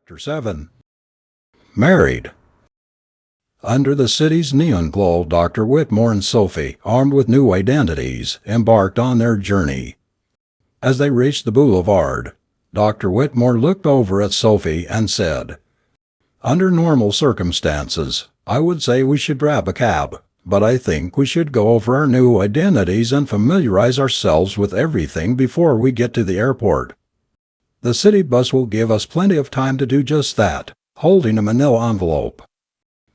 Chapter 7. Married. Under the city's neon glow, Dr. Whitmore and Sophie, armed with new identities, embarked on their journey. As they reached the boulevard, Dr. Whitmore looked over at Sophie and said, "Under normal circumstances, I would say we should grab a cab, but I think we should go over our new identities and familiarize ourselves with everything before we get to the airport. The city bus will give us plenty of time to do just that," holding a manila envelope.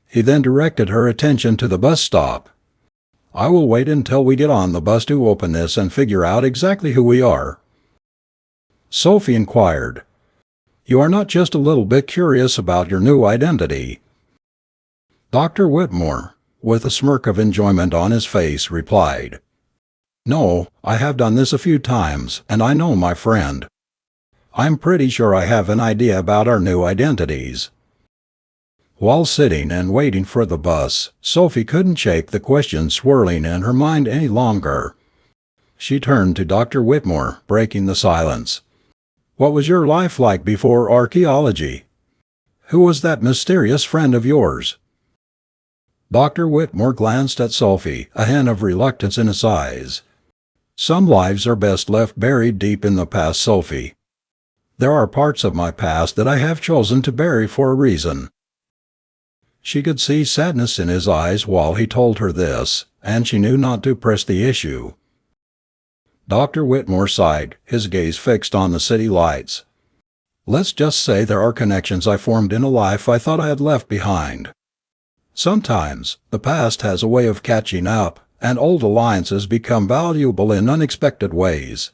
He then directed her attention to the bus stop. "I will wait until we get on the bus to open this and figure out exactly who we are." Sophie inquired, "You are not just a little bit curious about your new identity?" Dr. Whitmore, with a smirk of enjoyment on his face, replied, "No, I have done this a few times, and I know my friend. I'm pretty sure I have an idea about our new identities." While sitting and waiting for the bus, Sophie couldn't shake the question swirling in her mind any longer. She turned to Dr. Whitmore, breaking the silence. "What was your life like before archaeology? Who was that mysterious friend of yours?" Dr. Whitmore glanced at Sophie, a hint of reluctance in his eyes. "Some lives are best left buried deep in the past, Sophie. There are parts of my past that I have chosen to bury for a reason." She could see sadness in his eyes while he told her this, and she knew not to press the issue. Dr. Whitmore sighed, his gaze fixed on the city lights. "Let's just say there are connections I formed in a life I thought I had left behind. Sometimes, the past has a way of catching up, and old alliances become valuable in unexpected ways."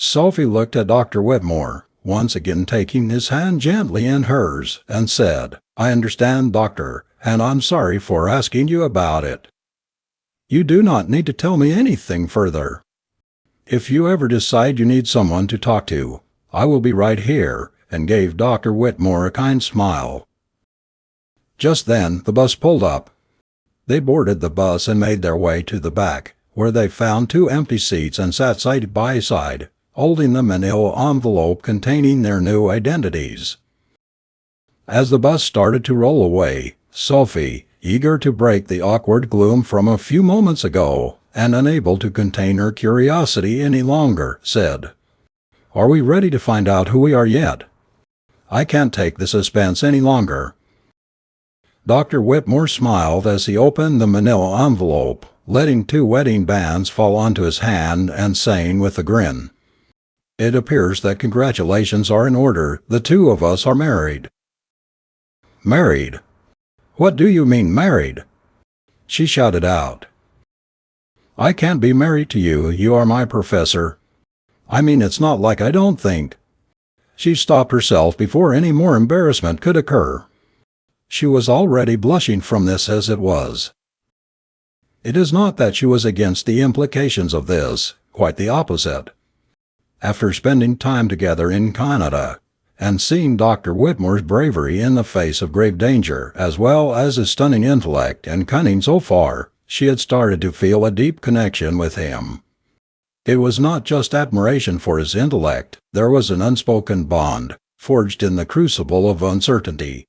Sophie looked at Dr. Whitmore, once again taking his hand gently in hers, and said, "I understand, doctor, and I'm sorry for asking you about it. You do not need to tell me anything further. If you ever decide you need someone to talk to, I will be right here," and gave Dr. Whitmore a kind smile. Just then the bus pulled up. They boarded the bus and made their way to the back, where they found two empty seats and sat side by side, holding the manila envelope containing their new identities. As the bus started to roll away, Sophie, eager to break the awkward gloom from a few moments ago, and unable to contain her curiosity any longer, said, "Are we ready to find out who we are yet? I can't take the suspense any longer." Dr. Whitmore smiled as he opened the manila envelope, letting two wedding bands fall onto his hand and saying with a grin, "It appears that congratulations are in order. The two of us are married." "Married? What do you mean, married?" she shouted out. "I can't be married to you, you are my professor. I mean, it's not like I don't think—" She stopped herself before any more embarrassment could occur. She was already blushing from this as it was. It is not that she was against the implications of this, quite the opposite. After spending time together in Canada, and seeing Dr. Whitmore's bravery in the face of grave danger, as well as his stunning intellect and cunning so far, she had started to feel a deep connection with him. It was not just admiration for his intellect, there was an unspoken bond, forged in the crucible of uncertainty.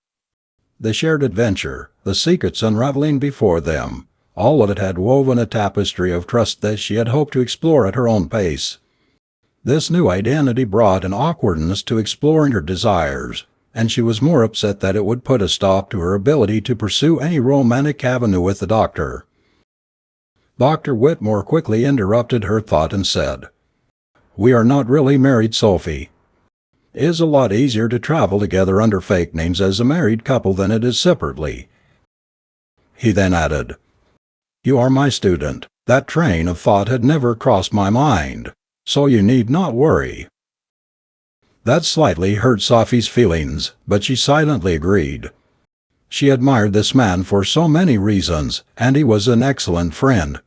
The shared adventure, the secrets unraveling before them, all of it had woven a tapestry of trust that she had hoped to explore at her own pace. This new identity brought an awkwardness to exploring her desires, and she was more upset that it would put a stop to her ability to pursue any romantic avenue with the doctor. Dr. Whitmore quickly interrupted her thought and said, "We are not really married, Sophie. It is a lot easier to travel together under fake names as a married couple than it is separately." He then added, "You are my student. That train of thought had never crossed my mind, so you need not worry." That slightly hurt Sophie's feelings, but she silently agreed. She admired this man for so many reasons, and he was an excellent friend.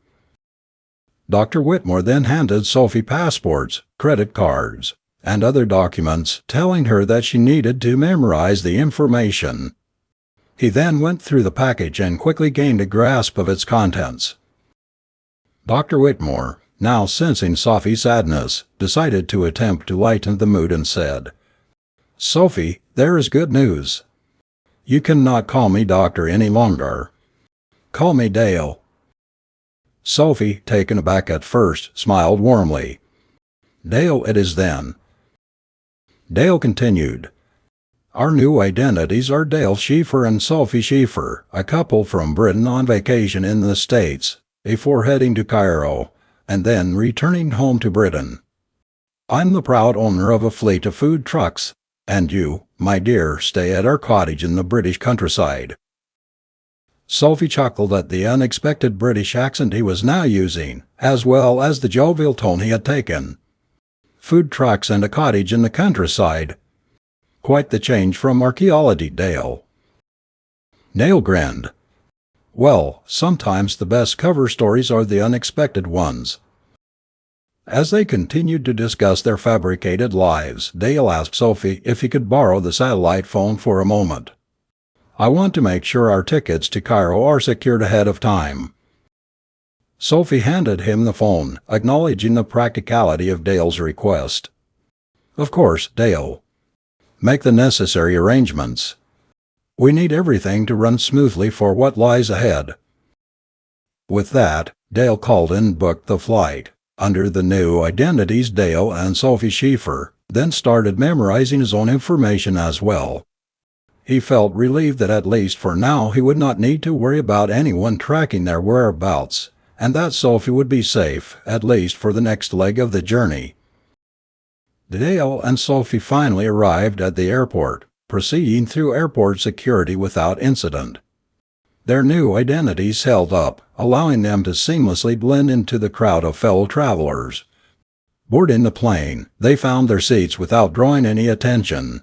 Dr. Whitmore then handed Sophie passports, credit cards, and other documents, telling her that she needed to memorize the information. He then went through the package and quickly gained a grasp of its contents. Dr. Whitmore, now sensing Sophie's sadness, decided to attempt to lighten the mood and said, Sophie, there is good news. You cannot call me doctor any longer. Call me Dale. Sophie, taken aback at first, smiled warmly. Dale it is then. Dale continued. Our new identities are Dale Schieffer and Sophie Schieffer, a couple from Britain on vacation in the States, before heading to Cairo, and then returning home to Britain. I'm the proud owner of a fleet of food trucks, and you, my dear, stay at our cottage in the British countryside. Sophie chuckled at the unexpected British accent he was now using, as well as the jovial tone he had taken. Food trucks and a cottage in the countryside. Quite the change from archaeology, Dale. Dale grinned. Well, sometimes the best cover stories are the unexpected ones. As they continued to discuss their fabricated lives, Dale asked Sophie if he could borrow the satellite phone for a moment. I want to make sure our tickets to Cairo are secured ahead of time. Sophie handed him the phone, acknowledging the practicality of Dale's request. Of course, Dale. Make the necessary arrangements. We need everything to run smoothly for what lies ahead. With that, Dale called and booked the flight, under the new identities Dale and Sophie Schieffer, then started memorizing his own information as well. He felt relieved that at least for now he would not need to worry about anyone tracking their whereabouts, and that Sophie would be safe, at least for the next leg of the journey. Dale and Sophie finally arrived at the airport, proceeding through airport security without incident. Their new identities held up, allowing them to seamlessly blend into the crowd of fellow travelers. Boarding the plane, they found their seats without drawing any attention.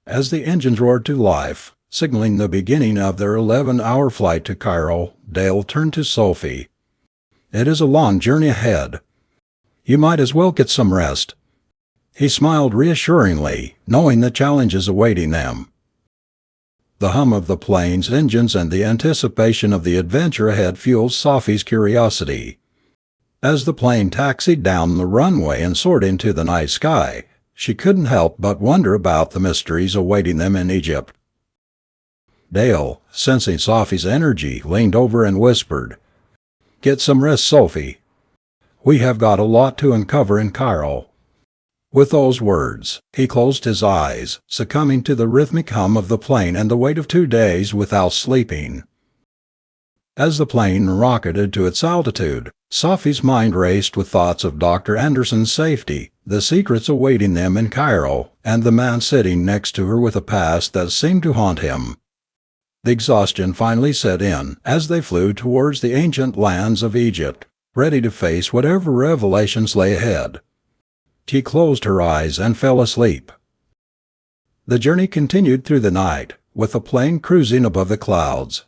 As the engines roared to life, signaling the beginning of their 11-hour flight to Cairo, Dale turned to Sophie. It is a long journey ahead. You might as well get some rest. He smiled reassuringly, knowing the challenges awaiting them. The hum of the plane's engines and the anticipation of the adventure ahead fueled Sophie's curiosity. As the plane taxied down the runway and soared into the night sky, she couldn't help but wonder about the mysteries awaiting them in Egypt. Dale, sensing Sophie's energy, leaned over and whispered, Get some rest, Sophie. We have got a lot to uncover in Cairo. With those words, he closed his eyes, succumbing to the rhythmic hum of the plane and the weight of 2 days without sleeping. As the plane rocketed to its altitude, Sophie's mind raced with thoughts of Dr. Anderson's safety, the secrets awaiting them in Cairo, and the man sitting next to her with a past that seemed to haunt him. The exhaustion finally set in as they flew towards the ancient lands of Egypt, ready to face whatever revelations lay ahead. She closed her eyes and fell asleep. The journey continued through the night, with the plane cruising above the clouds.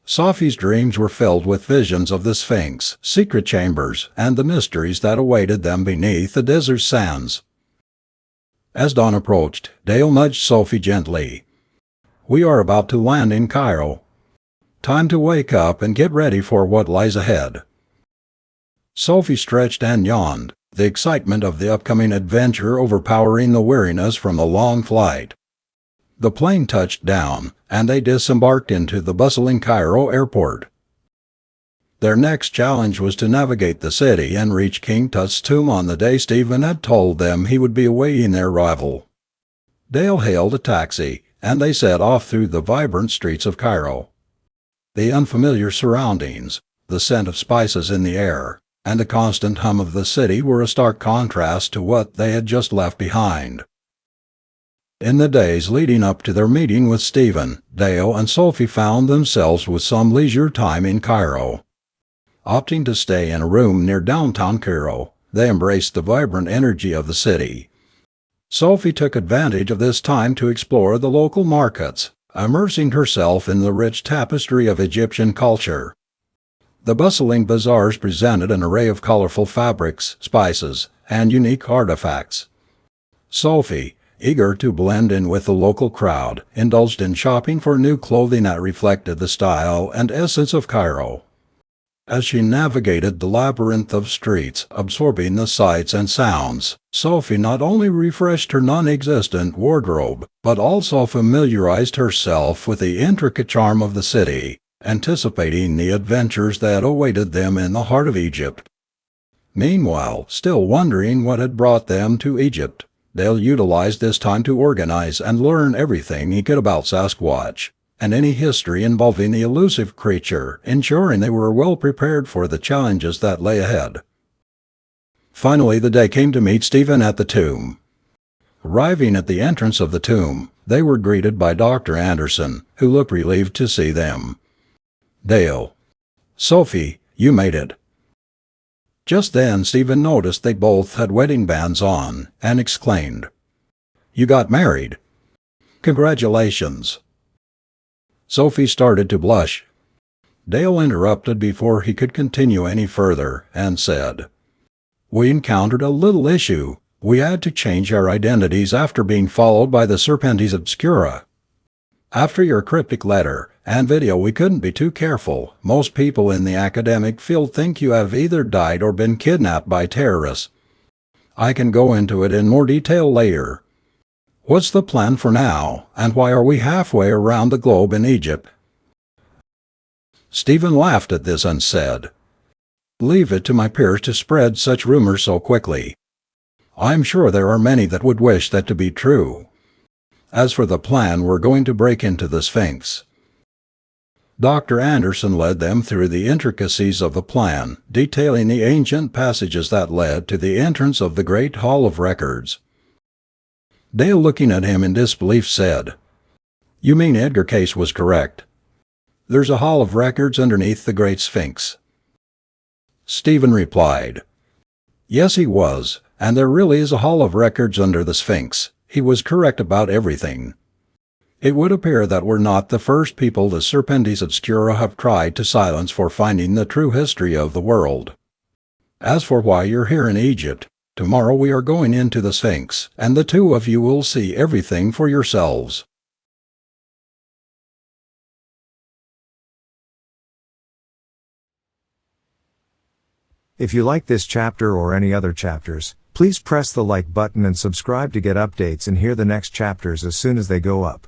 Sophie's dreams were filled with visions of the Sphinx, secret chambers, and the mysteries that awaited them beneath the desert sands. As dawn approached, Dale nudged Sophie gently. We are about to land in Cairo. Time to wake up and get ready for what lies ahead. Sophie stretched and yawned, the excitement of the upcoming adventure overpowering the weariness from the long flight. The plane touched down, and they disembarked into the bustling Cairo airport. Their next challenge was to navigate the city and reach King Tut's tomb on the day Stephen had told them he would be awaiting their arrival. Dale hailed a taxi, and they set off through the vibrant streets of Cairo. The unfamiliar surroundings, the scent of spices in the air, and the constant hum of the city were a stark contrast to what they had just left behind. In the days leading up to their meeting with Stephen, Dale and Sophie found themselves with some leisure time in Cairo. Opting to stay in a room near downtown Cairo, they embraced the vibrant energy of the city. Sophie took advantage of this time to explore the local markets, immersing herself in the rich tapestry of Egyptian culture. The bustling bazaars presented an array of colorful fabrics, spices, and unique artifacts. Sophie, eager to blend in with the local crowd, indulged in shopping for new clothing that reflected the style and essence of Cairo. As she navigated the labyrinth of streets, absorbing the sights and sounds, Sophie not only refreshed her non-existent wardrobe, but also familiarized herself with the intricate charm of the city, anticipating the adventures that awaited them in the heart of Egypt. Meanwhile, still wondering what had brought them to Egypt, Dale utilized this time to organize and learn everything he could about Sasquatch, and any history involving the elusive creature, ensuring they were well prepared for the challenges that lay ahead. Finally, the day came to meet Stephen at the tomb. Arriving at the entrance of the tomb, they were greeted by Dr. Anderson, who looked relieved to see them. Dale. Sophie, you made it. Just then Stephen noticed they both had wedding bands on, and exclaimed, "You got married? Congratulations." Sophie started to blush. Dale interrupted before he could continue any further, and said, "We encountered a little issue. We had to change our identities after being followed by the Serpentes Obscura. After your cryptic letter and video, we couldn't be too careful. Most people in the academic field think you have either died or been kidnapped by terrorists. I can go into it in more detail later. What's the plan for now, and why are we halfway around the globe in Egypt?" Stephen laughed at this and said, "Leave it to my peers to spread such rumors so quickly. I'm sure there are many that would wish that to be true. As for the plan, we're going to break into the Sphinx." Dr. Anderson led them through the intricacies of the plan, detailing the ancient passages that led to the entrance of the Great Hall of Records. Dale, looking at him in disbelief, said, "You mean Edgar Case was correct? There's a hall of records underneath the Great Sphinx?" Stephen replied, "Yes, he was, and there really is a hall of records under the Sphinx. He was correct about everything. It would appear that we're not the first people the Serpentes Obscura have tried to silence for finding the true history of the world. As for why you're here in Egypt, tomorrow we are going into the Sphinx, and the two of you will see everything for yourselves." If you like this chapter or any other chapters, please press the like button and subscribe to get updates and hear the next chapters as soon as they go up.